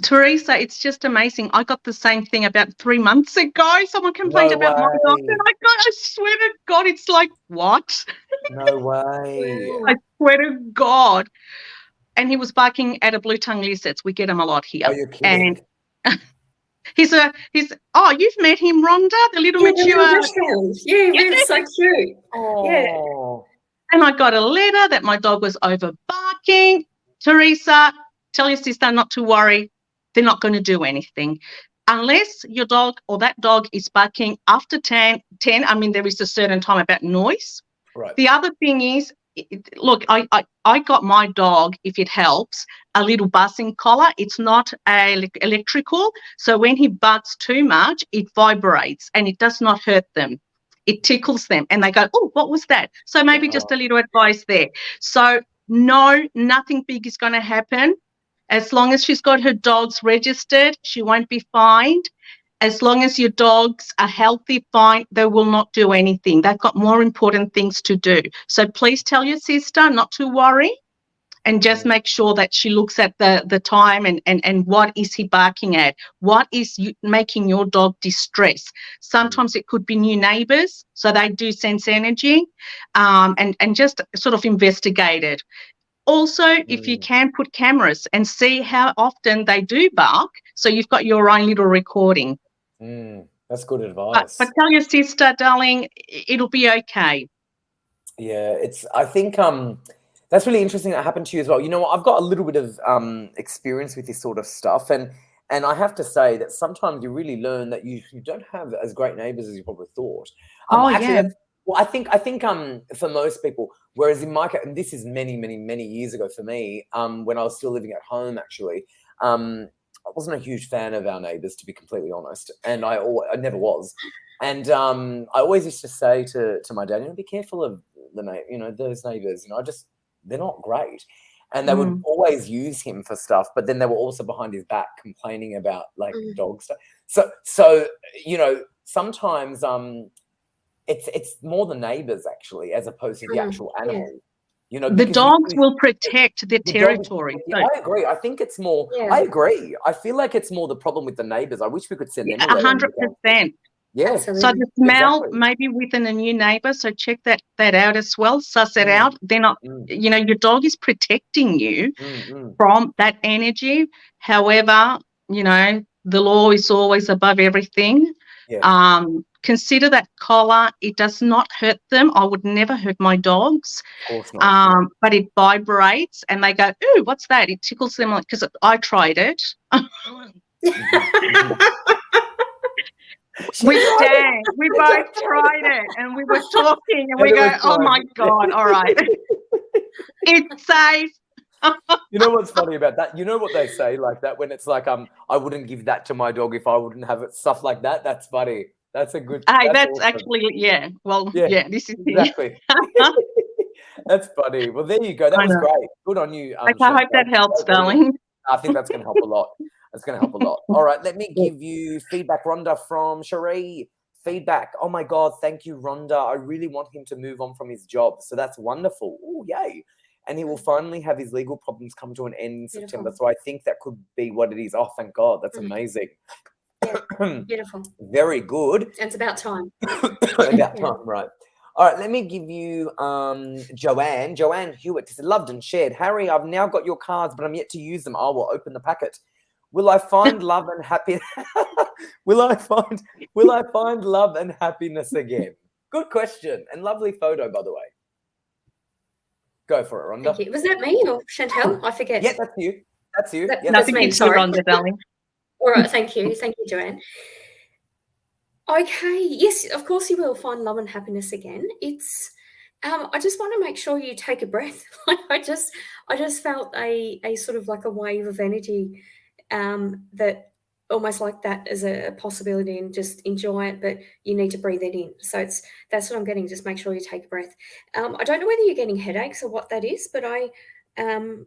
C: Teresa, it's just amazing. I got the same thing about 3 months ago. Someone complained
A: No
C: about my dog,
A: way.
C: and I swear to God, it's like, what?
A: No way.
B: Wow.
C: I swear to God. And he was barking at a blue tongue lizard. We get him a lot here.
A: Are you kidding?
C: And he's oh, you've met him, Rhonda, the little
B: Yeah, the little
C: mature.
B: bush hound. Yeah, really so cute. Yeah.
A: Oh.
C: And I got a letter that my dog was over barking. Teresa, tell your sister not to worry. They're not going to do anything. Unless your dog or that dog is barking after 10, I mean, there is a certain time about noise.
A: Right.
C: The other thing is, look, I got my dog, if it helps, a little buzzing collar. It's not electrical. So when he barks too much, it vibrates and it does not hurt them. It tickles them and they go, oh, what was that? So maybe just a little advice there. So no, nothing big is going to happen. As long as she's got her dogs registered, she won't be fined. As long as your dogs are healthy, fine, they will not do anything. They've got more important things to do. So please tell your sister not to worry and just make sure that she looks at the time and what is he barking at? What is making your dog distress? Sometimes it could be new neighbours, so they do sense energy, and just sort of investigate it. Also, if you can, put cameras and see how often they do bark, so you've got your own little recording.
A: That's good advice.
C: But tell your sister, darling, it'll be okay.
A: Yeah, I think that's really interesting that happened to you as well. You know what? I've got a little bit of experience with this sort of stuff, and I have to say that sometimes you really learn that you don't have as great neighbours as you probably thought. Actually,
C: Yeah.
A: well, I think for most people, whereas in my case, and this is many years ago for me, when I was still living at home, actually, I wasn't a huge fan of our neighbours, to be completely honest, and I never was. And I always used to say to my dad, be careful of those neighbours. They're not great. And they would always use him for stuff, but then they were also behind his back complaining about like dog stuff. So sometimes it's more the neighbours actually, as opposed to the actual animal.
C: The dogs will protect their territory.
A: I agree. I think it's more.
B: Yeah.
A: I agree. I feel like it's more the problem with the neighbours. I wish we could send them a letter.
C: 100%.
A: Yeah.
B: Absolutely.
C: So the smell,
A: Exactly.
C: maybe within a new neighbour, so check that out as well, suss it out. They're not, your dog is protecting you from that energy. However, the law is always above everything.
A: Yeah.
C: Consider that collar. It does not hurt them. I would never hurt my dogs.
A: Of course not.
C: But it vibrates and they go, ooh, what's that? It tickles them, because I tried it. We both tried it, and we were talking, and we go, "Oh my God! All right, it's safe."
A: You know what's funny about that? You know what they say like that when it's like, I wouldn't give that to my dog if I wouldn't have it. Stuff like that. That's funny. That's a good.
C: Hey, that's
A: awesome.
C: actually, yeah. Well, yeah, this is
A: exactly. That's funny. Well, there you go. That was great. Good on you.
C: I hope that helps, darling.
A: I think that's going to help a lot. That's going to help a lot. All right, let me give you feedback, Rhonda, from Cherie. Feedback. Oh my God, thank you, Rhonda. I really want him to move on from his job. So that's wonderful. Oh, yay. And he will finally have his legal problems come to an end in September. So I think that could be what it is. Oh, thank God. That's amazing.
B: Yeah, beautiful.
A: Very good.
B: It's about time.
A: About time, right. All right, let me give you Joanne. Joanne Hewitt said, loved and shared. Harry, I've now got your cards, but I'm yet to use them. I will open the packet. Will I find love and happiness? Will I find love and happiness again? Good question. And lovely photo, by the way. Go for it, Rhonda.
B: Thank you. Was that me or Chantal? I forget.
A: Yeah, that's you. That's you.
B: That's me. Sorry,
C: Rhonda, darling.
B: All right, thank you, Joanne. Okay, yes, of course you will find love and happiness again. It's, I just want to make sure you take a breath. I just felt a sort of like a wave of energy that almost like that as a possibility and just enjoy it, but you need to breathe it in. So that's what I'm getting. Just make sure you take a breath. I don't know whether you're getting headaches or what that is, but I'm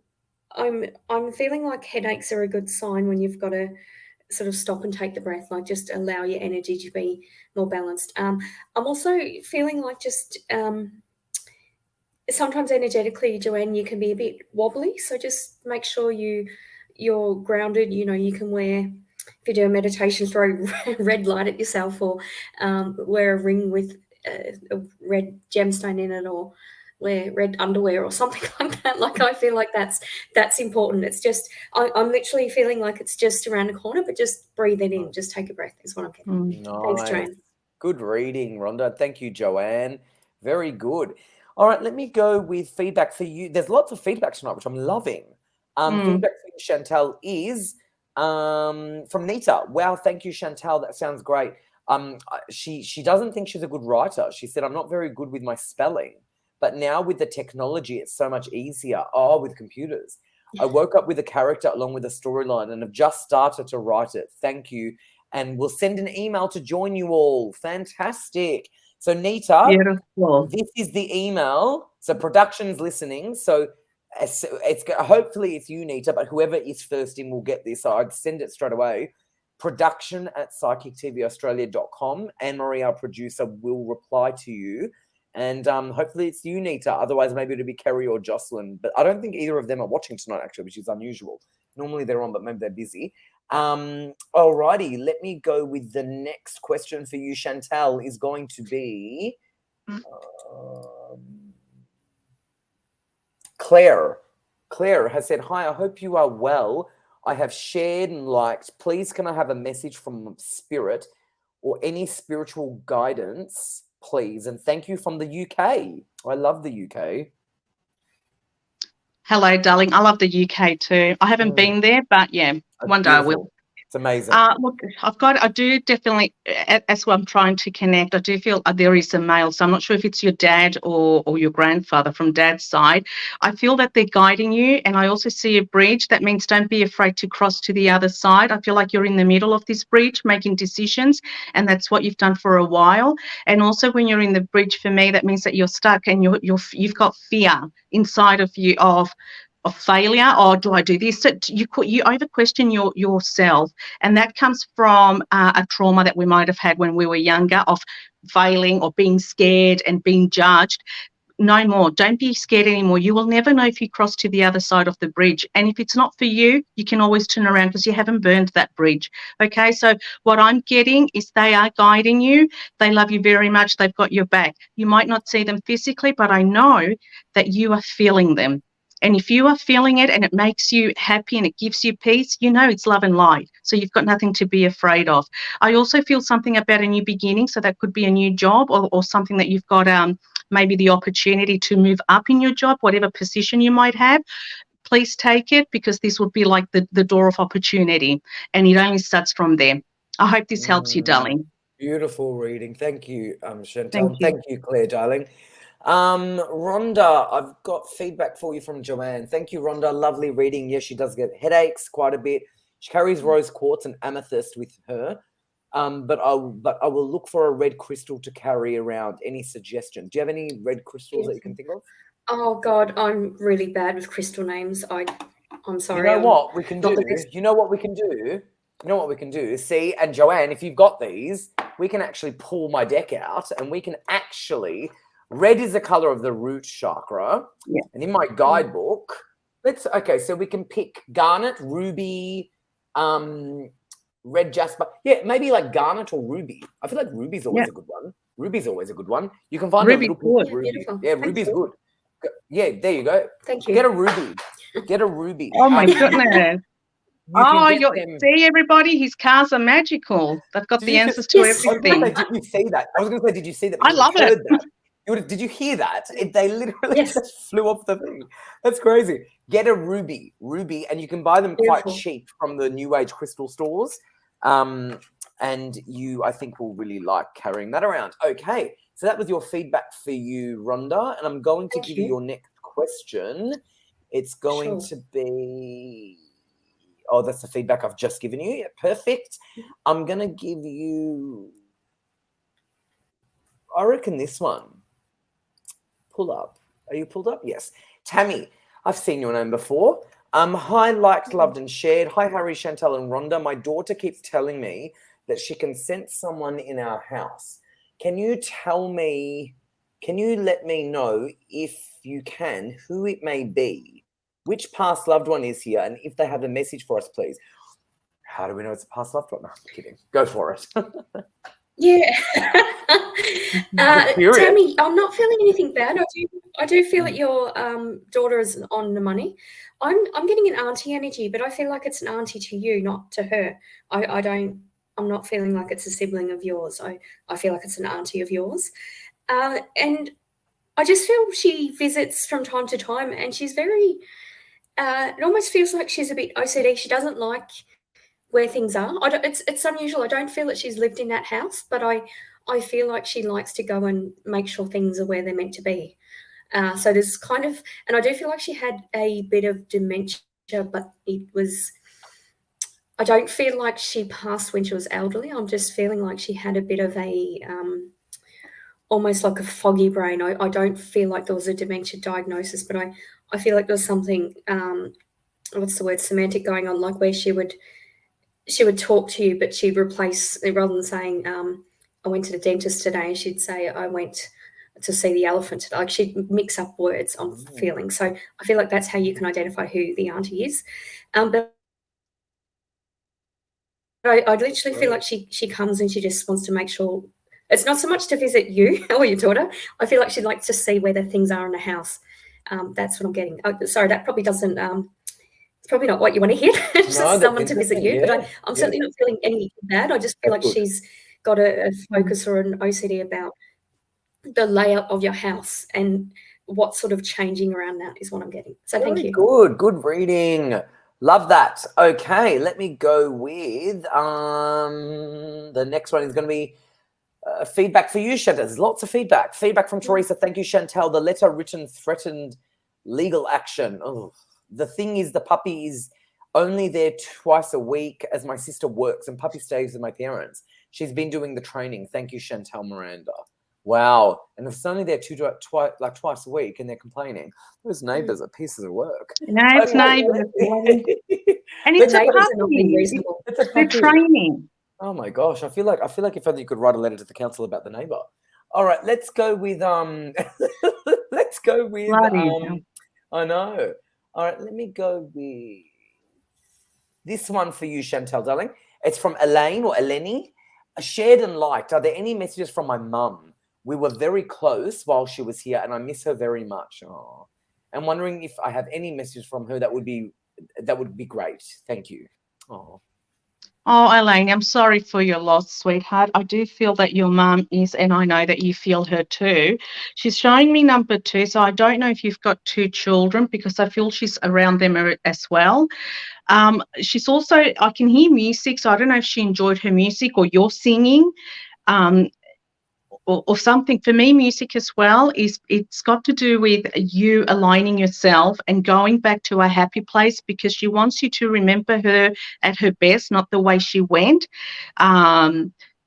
B: feeling like headaches are a good sign when you've got to sort of stop and take the breath, like just allow your energy to be more balanced. I'm also feeling like just sometimes energetically, Joanne, you can be a bit wobbly. So just make sure you're grounded. You know, you can wear, if you do a meditation, throw red light at yourself, or wear a ring with a red gemstone in it, or wear red underwear or something like that. Like, I feel like that's important. It's just, I'm literally feeling like it's just around the corner, but just breathe it in. Just take a breath is what I'm getting. Thanks,
A: Nice.
B: Joanne.
A: Good reading, Rhonda. Thank you, Joanne. Very good. All right, let me go with feedback for you. There's lots of feedback tonight, which I'm loving. Feedback for you, Chantal, is from Nita. Wow, thank you, Chantal. That sounds great. She doesn't think she's a good writer. She said, I'm not very good with my spelling, but now with the technology, it's so much easier. Oh, with computers. I woke up with a character along with a storyline and have just started to write it. Thank you. And we'll send an email to join you all. Fantastic. So, Nita,
C: Beautiful.
A: this is the email. So, production's listening. So, it's hopefully it's you, Nita, but whoever is first in will get this. So, I'd send it straight away. production@psychictvaustralia.com. Anne-Marie, our producer, will reply to you. And hopefully it's you, Nita. Otherwise, maybe it'll be Kerry or Jocelyn. But I don't think either of them are watching tonight, actually, which is unusual. Normally they're on, but maybe they're busy. Alrighty, let me go with the next question for you, Chantal, is going to be Claire. Claire has said, hi, I hope you are well. I have shared and liked. Please, can I have a message from Spirit or any spiritual guidance, please? And thank you from the UK. I love the UK.
C: Hello, darling. I love the UK too. I haven't been there, but yeah, one day I will.
A: It's amazing.
C: Look, I do definitely, as I'm trying to connect, I do feel there is a male. So I'm not sure if it's your dad or your grandfather from dad's side. I feel that they're guiding you. And I also see a bridge. That means don't be afraid to cross to the other side. I feel like you're in the middle of this bridge making decisions. And that's what you've done for a while. And also when you're in the bridge, for me, that means that you're stuck and you've got fear inside of you of failure, or do I do this? So you over question yourself, and that comes from a trauma that we might have had when we were younger of failing or being scared and being judged. No more. Don't be scared anymore. You will never know if you cross to the other side of the bridge. And if it's not for you, you can always turn around because you haven't burned that bridge. Okay, so what I'm getting is they are guiding you. They love you very much. They've got your back. You might not see them physically, but I know that you are feeling them. And if you are feeling it and it makes you happy and it gives you peace, you know it's love and light. So you've got nothing to be afraid of. I also feel something about a new beginning. So that could be a new job or something that you've got maybe the opportunity to move up in your job, whatever position you might have. Please take it because this would be like the door of opportunity and it only starts from there. I hope this helps you, darling.
A: Beautiful reading. Thank you, Chantal.
C: Thank you.
A: Thank you, Claire, darling. Rhonda, I've got feedback for you from Joanne. Thank you, Rhonda. Lovely reading. Yes, she does get headaches quite a bit. She carries rose quartz and amethyst with her. But I will look for a red crystal to carry around. Any suggestions? Do you have any red crystals that you can think of?
B: Oh God, I'm really bad with crystal names. I'm sorry.
A: You know what we can do? You know what we can do? You know what we can do? See, and Joanne, if you've got these, we can actually pull my deck out and we can actually, red is the color of the root chakra.
C: Yeah.
A: And in my guidebook, so we can pick garnet, ruby, red jasper. Yeah, maybe like garnet or ruby. I feel like ruby's always a good one. Ruby's always a good one. You can find
C: Ruby's
A: a little
C: good.
A: piece of ruby.
B: Beautiful.
A: Yeah, ruby's good. Yeah, there you go.
B: Thank you.
A: Get a ruby. Get a ruby.
C: Oh my goodness.
A: You
C: see everybody, his cars are magical. They've got the answers to everything.
A: Did you see that? I was going to say, did you see that?
C: I love it.
A: Did you hear that? They literally just flew off the thing. That's crazy. Get a ruby, and you can buy them quite cheap from the New Age crystal stores. And you, I think, will really like carrying that around. Okay, so that was your feedback for you, Rhonda, and I'm going to give you your next question. It's going to be... Oh, that's the feedback I've just given you. Yeah, perfect. I'm going to give you, I reckon this one. Pull up. Are you pulled up? Yes. Tammy, I've seen your name before. Hi, liked, loved, and shared. Hi, Harry, Chantal, and Rhonda. My daughter keeps telling me that she can sense someone in our house. Can you let me know, if you can, who it may be, which past loved one is here, and if they have a message for us, please? How do we know it's a past loved one? No, I'm kidding. Go for it.
B: Yeah.
A: Curious.
B: Tammy, I'm not feeling anything bad. I do feel that your daughter is on the money. I'm getting an auntie energy, but I feel like it's an auntie to you, not to her. I'm not feeling like it's a sibling of yours. I feel like it's an auntie of yours. And I just feel she visits from time to time, and she's very, it almost feels like she's a bit OCD. She doesn't like where things are. It's unusual. I don't feel that she's lived in that house, but I feel like she likes to go and make sure things are where they're meant to be. So there's kind of, and I do feel like she had a bit of dementia, but I don't feel like she passed when she was elderly. I'm just feeling like she had a bit of a, almost like a foggy brain. I don't feel like there was a dementia diagnosis, but I feel like there was something, what's the word, semantic going on, like where she would talk to you, but she'd replace, rather than saying, I went to the dentist today, she'd say, I went to see the elephant today. Like, she'd mix up words, I'm feeling. So I feel like that's how you can identify who the auntie is. But I literally feel like she comes and she just wants to make sure, it's not so much to visit you or your daughter. I feel like she'd like to see where the things are in the house. That's what I'm getting. Oh, sorry, that probably doesn't, it's probably not what you want to hear. It's just someone to visit you.
A: Yeah,
B: but I'm certainly not feeling anything bad. I just feel like she's got a focus or an OCD about the layout of your house and what's sort of changing around that is what I'm getting. So thank you.
A: Good reading. Love that. Okay, let me go with the next one is going to be feedback for you, Chantal. There's lots of feedback. Feedback from Teresa. Thank you, Chantal. The letter written threatened legal action. Oh, the thing is, the puppy is only there twice a week as my sister works, and puppy stays with my parents. She's been doing the training. Thank you, Chantal Miranda. Wow. And if it's only there twice a week and they're complaining, those neighbors are pieces of work.
C: No, it's neighbors. And it's a puppy. They're training.
A: Oh my gosh. I feel like if only you could write a letter to the council about the neighbor. All right, let's go with I know. All right, let me go with this one for you, Chantal, darling. It's from Elaine or Eleni. Shared and liked. Are there any messages from my mum? We were very close while she was here, and I miss her very much. Oh, I'm wondering if I have any messages from her that would be great. Thank you. Oh.
C: Oh, Elaine, I'm sorry for your loss, sweetheart. I do feel that your mum is, and I know that you feel her too. She's showing me number 2, so I don't know if you've got 2 children, because I feel she's around them as well. She's also, I can hear music, so I don't know if she enjoyed her music or your singing. Or something. For me, music as well it's got to do with you aligning yourself and going back to a happy place, because she wants you to remember her at her best, not the way she went.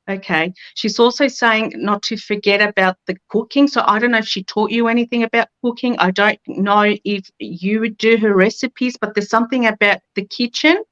C: Okay. She's also saying not to forget about the cooking. So I don't know if she taught you anything about cooking. I don't know if you would do her recipes, but there's something about the kitchen,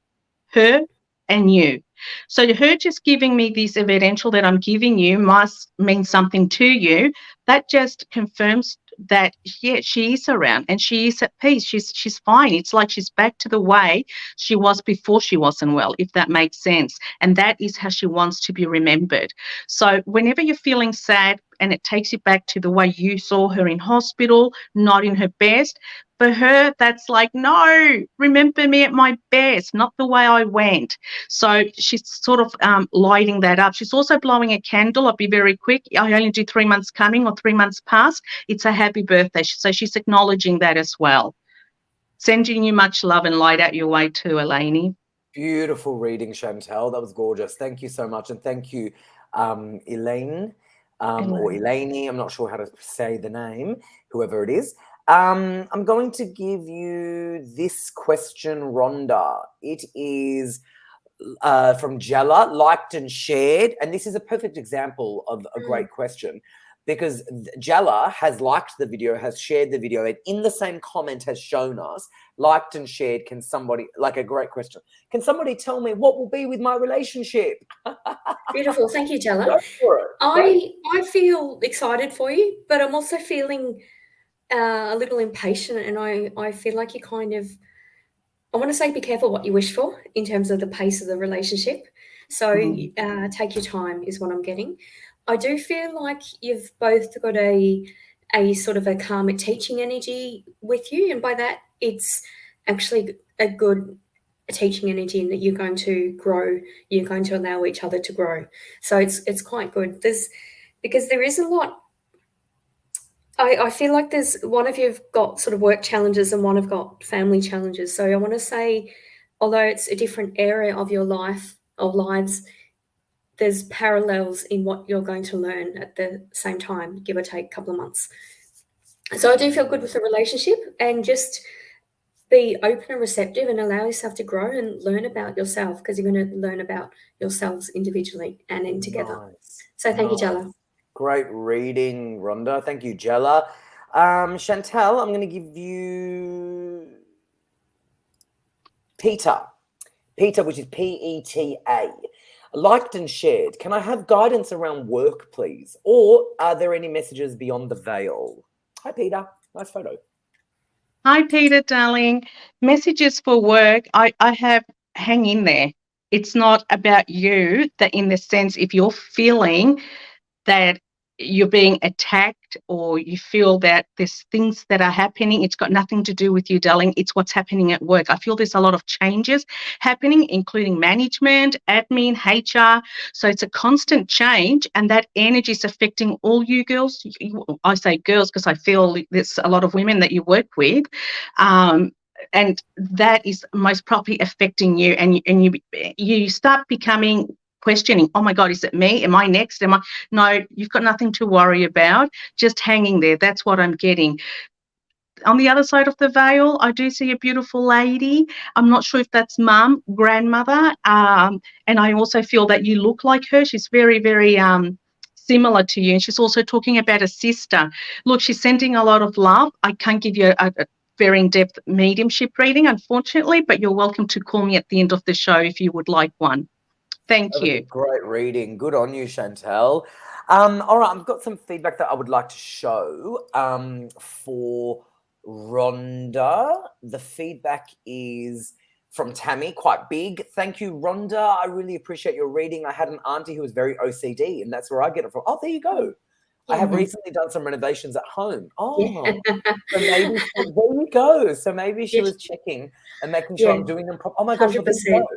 C: her and you. So her just giving me this evidential that I'm giving you must mean something to you. That just confirms that, yeah, she is around and she is at peace. She's fine. It's like she's back to the way she was before she wasn't well, if that makes sense. And that is how she wants to be remembered. So whenever you're feeling sad and it takes you back to the way you saw her in hospital, not in her best, for her, that's like, no, remember me at my best, not the way I went. So she's sort of lighting that up. She's also blowing a candle. I'll be very quick. I only do 3 months coming or 3 months past. It's a happy birthday. So she's acknowledging that as well. Sending you much love and light out your way too, Elaine.
A: Beautiful reading, Chantal. That was gorgeous. Thank you so much. And thank you, Elaine. Or Elaine. I'm not sure how to say the name, whoever it is. I'm going to give you this question, Rhonda. It is from Jella, liked and shared. And this is a perfect example of a great question, because Jella has liked the video, has shared the video, and in the same comment has shown us, liked and shared. Can somebody, like a great question, can somebody tell me what will be with my relationship?
B: Beautiful. Thank you, Jella.
A: Go for it.
B: I feel excited for you, but I'm also feeling a little impatient, and I feel like you kind of, I want to say be careful what you wish for in terms of the pace of the relationship. So take your time is what I'm getting. I do feel like you've both got a sort of a karmic teaching energy with you, and by that it's actually a good teaching energy in that you're going to grow, you're going to allow each other to grow. So it's quite good. Because there is a lot. I feel like there's one of you've got sort of work challenges and one have got family challenges. So I want to say, although it's a different area of your life, of lives, there's parallels in what you're going to learn at the same time, give or take a couple of months. So I do feel good with the relationship, and just be open and receptive and allow yourself to grow and learn about yourself, because you're going to learn about yourselves individually and in together.
A: Nice.
B: So thank you, Jella.
A: Great reading, Rhonda. Thank you, Jella. Chantel, I'm going to give you Peter. Peter, which is P-E-T-A. Liked and shared. Can I have guidance around work, please? Or are there any messages beyond the veil? Hi, Peter. Nice photo.
C: Hi, Peter, darling. Messages for work. I have hang in there. It's not about you, that in the sense, if you're feeling that you're being attacked or you feel that there's things that are happening, it's got nothing to do with you, darling. It's what's happening at work. I feel there's a lot of changes happening, including management, admin, HR. So it's a constant change, and that energy is affecting all you girls. I say girls because I feel there's a lot of women that you work with. And that is most probably affecting you, and you start becoming questioning, oh my God, is it me? Am I next? No, you've got nothing to worry about. Just hanging there. That's what I'm getting. On the other side of the veil, I do see a beautiful lady. I'm not sure if that's mum, grandmother. And I also feel that you look like her. She's very, very similar to you. And she's also talking about a sister. Look, she's sending a lot of love. I can't give you a very in-depth mediumship reading, unfortunately, but you're welcome to call me at the end of the show if you would like one. Thank you.
A: Great reading. Good on you, Chantel. All right, I've got some feedback that I would like to show for Rhonda. The feedback is from Tammy, quite big. Thank you, Rhonda. I really appreciate your reading. I had an auntie who was very OCD, and that's where I get it from. Oh, there you go. I have recently done some renovations at home. Oh, so maybe there you go. So maybe she was checking and making sure I'm doing them properly. Oh my gosh, well, there you go.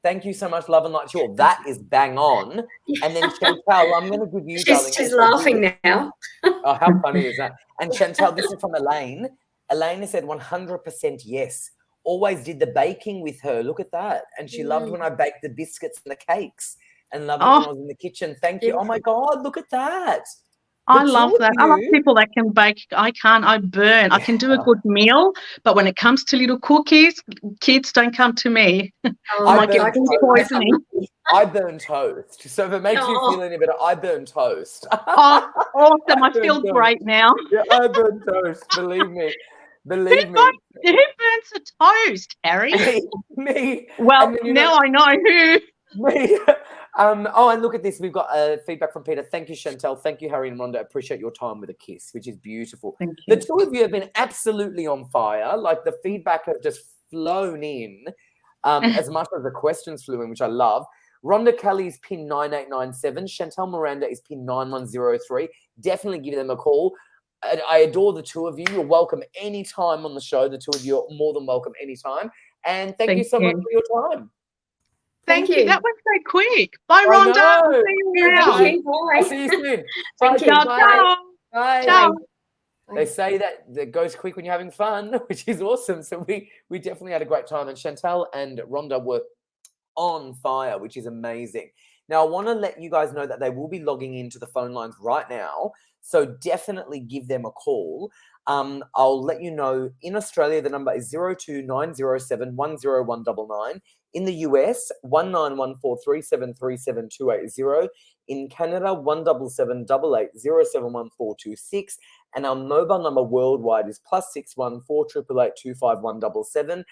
A: Thank you so much, love and light to you all. That is bang on. And then Chantel, I'm going to give you, darling.
B: She's laughing now.
A: Oh, how funny is that? And Chantel, this is from Elaine. Elaine has said 100% yes. Always did the baking with her. Look at that. And she loved when I baked the biscuits and the cakes, and loved it when I was in the kitchen. Thank you. Oh my God, look at that.
C: I love that. I love people that can bake. I can't. I burn. I can do a good meal, but when it comes to little cookies, kids don't come to me. I get food poisoning.
A: I burn toast. So if it makes you feel any better, I burn toast.
C: Oh, awesome. I feel great now.
A: Yeah, I burn toast. Believe me. Believe me.
C: Who burns the toast, Harry?
A: Me.
C: Well, now I know who.
A: Me. Oh, and look at this. We've got feedback from Peter. Thank you, Chantel. Thank you, Harry and Rhonda. Appreciate your time with a kiss, which is beautiful.
C: Thank you.
A: The two of you have been absolutely on fire. Like, the feedback has just flown in as much as the questions flew in, which I love. Rhonda Kelly is pin 9897. Chantel Miranda is pin 9103. Definitely give them a call. I adore the two of you. You're welcome anytime on the show. The two of you are more than welcome anytime. And thank you so much for your time.
C: Thank you. That went so quick. Bye, Rhonda. See you
A: now. I'll see you soon.
B: Thank you.
C: Bye.
A: Bye.
C: Ciao.
A: They say that it goes quick when you're having fun, which is awesome. So we definitely had a great time. And Chantel and Rhonda were on fire, which is amazing. Now, I want to let you guys know that they will be logging into the phone lines right now. So definitely give them a call. I'll let you know, in Australia, the number is 02907100199. In the US, 1914373728. In Canada, 1778880714226. And our mobile number worldwide is +61 488825177.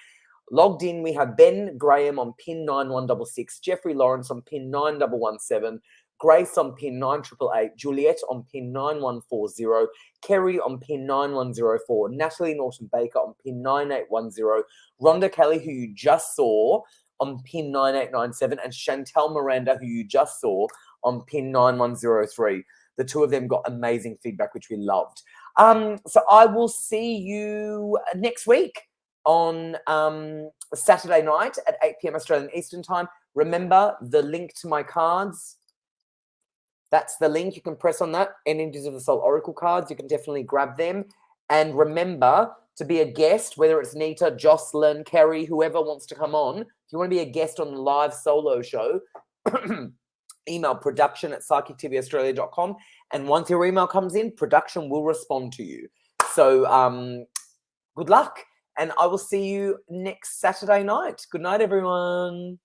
A: Logged in, we have Ben Graham on pin 9166, Jeffrey Lawrence on pin 9117, Grace on pin 9888, Juliet on pin 9140, Kerry on pin 9104, Natalie Norton Baker on pin 9810, Rhonda Kelly, who you just saw, on pin 9897, and Chantel Miranda, who you just saw, on pin 9103. The two of them got amazing feedback, which we loved. So I will see you next week on Saturday night at 8 p.m. Australian Eastern Time. Remember the link to my cards. That's the link. You can press on that. Energies of the Soul Oracle cards. You can definitely grab them. And remember to be a guest, whether it's Nita, Jocelyn, Kerry, whoever wants to come on. If you want to be a guest on the live solo show, email production@psychictvaustralia.com. And once your email comes in, production will respond to you. So good luck. And I will see you next Saturday night. Good night, everyone.